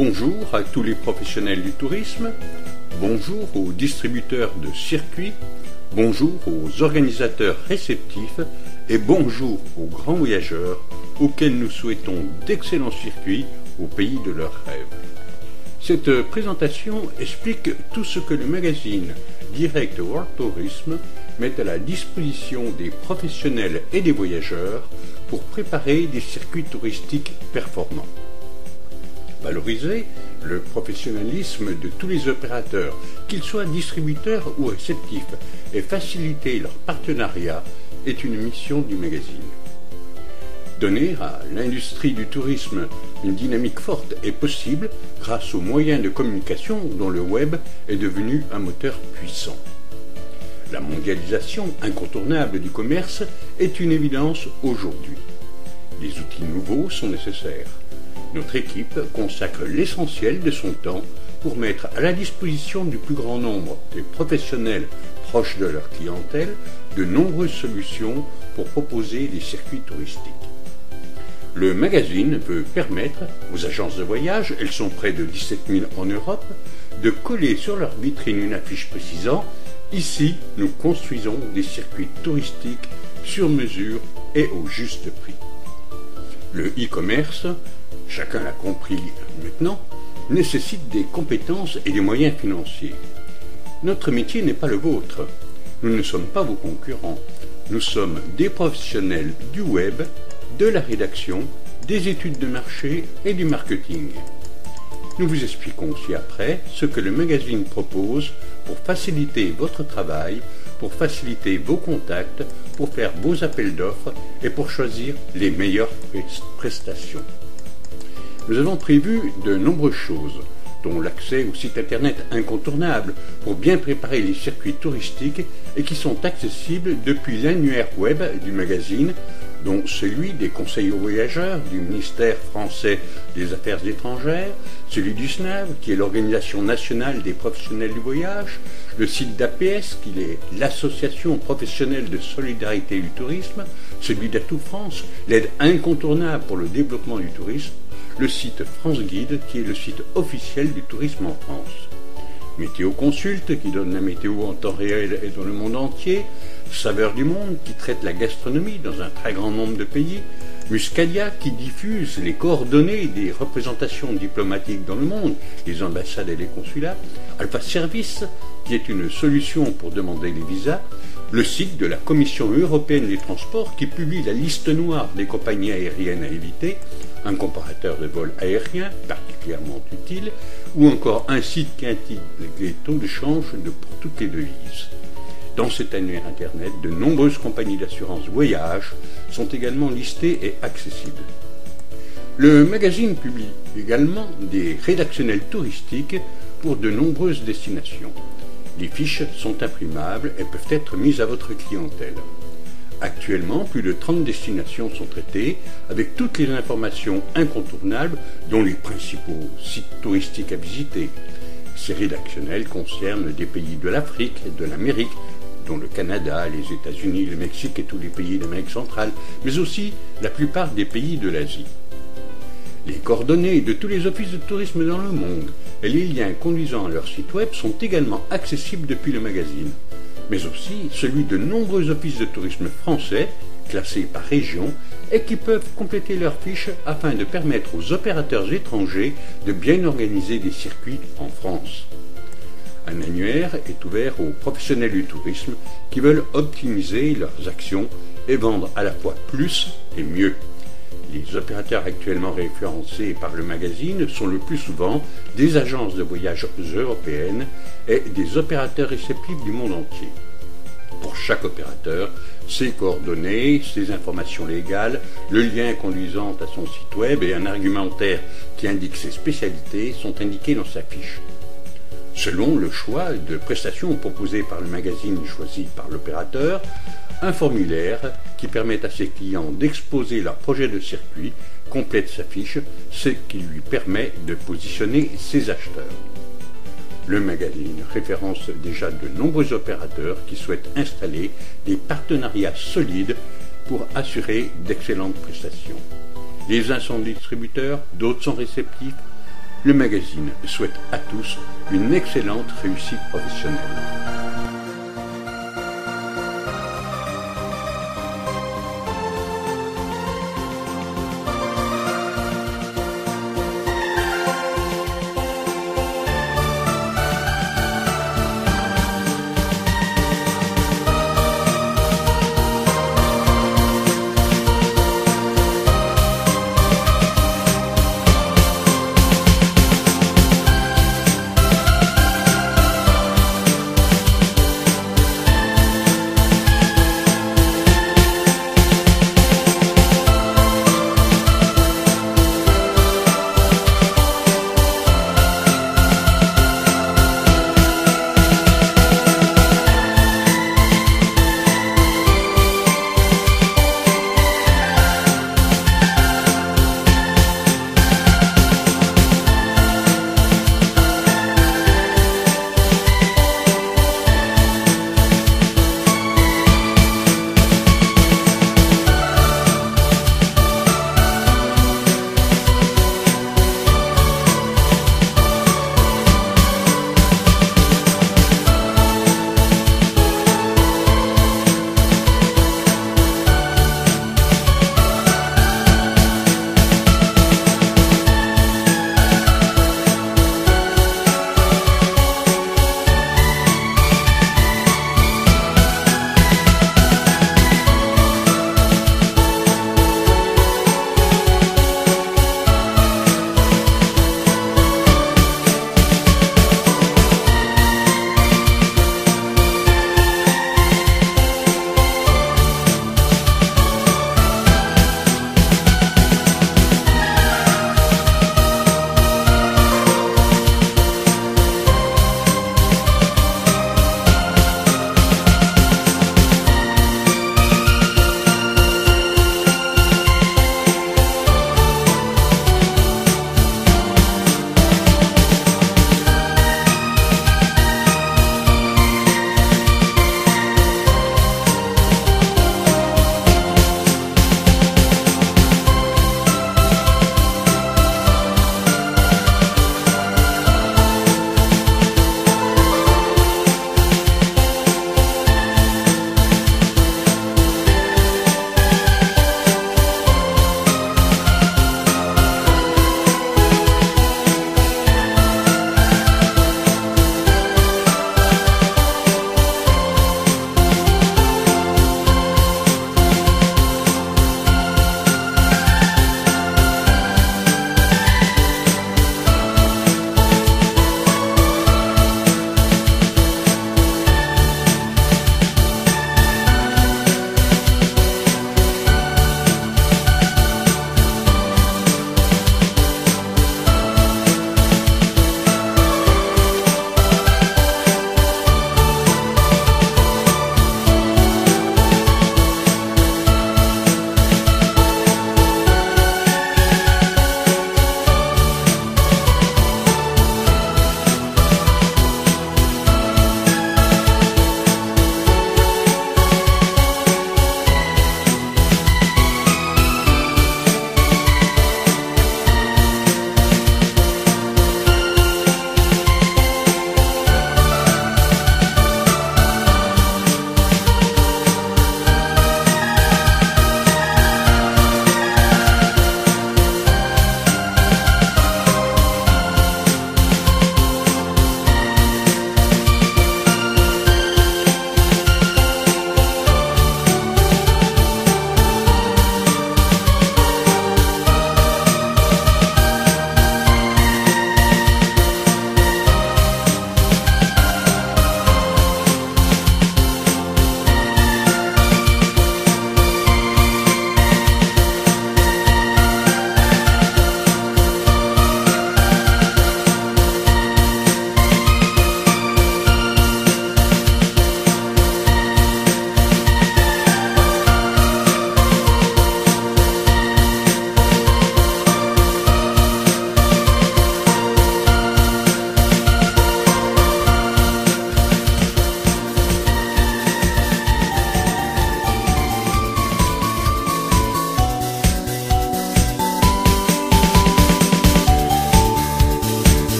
Bonjour à tous les professionnels du tourisme, bonjour aux distributeurs de circuits, bonjour aux organisateurs réceptifs et bonjour aux grands voyageurs auxquels nous souhaitons d'excellents circuits au pays de leurs rêves. Cette présentation explique tout ce que le magazine Direct World Tourism met à la disposition des professionnels et des voyageurs pour préparer des circuits touristiques performants. Valoriser le professionnalisme de tous les opérateurs, qu'ils soient distributeurs ou réceptifs, et faciliter leur partenariat est une mission du magazine. Donner à l'industrie du tourisme une dynamique forte est possible grâce aux moyens de communication dont le web est devenu un moteur puissant. La mondialisation incontournable du commerce est une évidence aujourd'hui. Des outils nouveaux sont nécessaires. Notre équipe consacre l'essentiel de son temps pour mettre à la disposition du plus grand nombre des professionnels proches de leur clientèle de nombreuses solutions pour proposer des circuits touristiques. Le magazine veut permettre aux agences de voyage, elles sont près de 17 000 en Europe, de coller sur leur vitrine une affiche précisant « Ici, nous construisons des circuits touristiques sur mesure et au juste prix ». Le e-commerce, chacun l'a compris maintenant, nécessite des compétences et des moyens financiers. Notre métier n'est pas le vôtre. Nous ne sommes pas vos concurrents. Nous sommes des professionnels du web, de la rédaction, des études de marché et du marketing. Nous vous expliquons ci-après ce que le magazine propose pour faciliter votre travail, pour faciliter vos contacts, pour faire vos appels d'offres et pour choisir les meilleures prestations. Nous avons prévu de nombreuses choses, dont l'accès au site internet incontournable pour bien préparer les circuits touristiques et qui sont accessibles depuis l'annuaire web du magazine, dont celui des conseils aux voyageurs du ministère français des Affaires étrangères, celui du SNAV, qui est l'Organisation nationale des professionnels du voyage, le site d'APS, qui est l'Association professionnelle de solidarité du tourisme, celui d'Atout France, l'aide incontournable pour le développement du tourisme, le site France Guide, qui est le site officiel du tourisme en France. Météo Consulte, qui donne la météo en temps réel et dans le monde entier, Saveurs du Monde, qui traite la gastronomie dans un très grand nombre de pays, Muscadia, qui diffuse les coordonnées des représentations diplomatiques dans le monde, les ambassades et les consulats, Alpha Service, qui est une solution pour demander les visas, le site de la Commission européenne des transports, qui publie la liste noire des compagnies aériennes à éviter, un comparateur de vols aériens particulièrement utile, ou encore un site qui indique les taux de change pour toutes les devises. Dans cet annuaire internet, de nombreuses compagnies d'assurance voyage sont également listées et accessibles. Le magazine publie également des rédactionnels touristiques pour de nombreuses destinations. Les fiches sont imprimables et peuvent être mises à votre clientèle. Actuellement, plus de 30 destinations sont traitées avec toutes les informations incontournables dont les principaux sites touristiques à visiter. Ces rédactionnels concernent des pays de l'Afrique, de l'Amérique, dont le Canada, les États-Unis, le Mexique et tous les pays d'Amérique centrale, mais aussi la plupart des pays de l'Asie. Les coordonnées de tous les offices de tourisme dans le monde et les liens conduisant à leur site web sont également accessibles depuis le magazine, mais aussi celui de nombreux offices de tourisme français, classés par région, et qui peuvent compléter leurs fiches afin de permettre aux opérateurs étrangers de bien organiser des circuits en France. Un annuaire est ouvert aux professionnels du tourisme qui veulent optimiser leurs actions et vendre à la fois plus et mieux. Les opérateurs actuellement référencés par le magazine sont le plus souvent des agences de voyage européennes et des opérateurs réceptifs du monde entier. Pour chaque opérateur, ses coordonnées, ses informations légales, le lien conduisant à son site web et un argumentaire qui indique ses spécialités sont indiqués dans sa fiche. Selon le choix de prestations proposées par le magazine choisi par l'opérateur, un formulaire qui permet à ses clients d'exposer leur projet de circuit complète sa fiche, ce qui lui permet de positionner ses acheteurs. Le magazine référence déjà de nombreux opérateurs qui souhaitent installer des partenariats solides pour assurer d'excellentes prestations. Les uns sont distributeurs, d'autres sont réceptifs. le magazine souhaite à tous une excellente réussite professionnelle.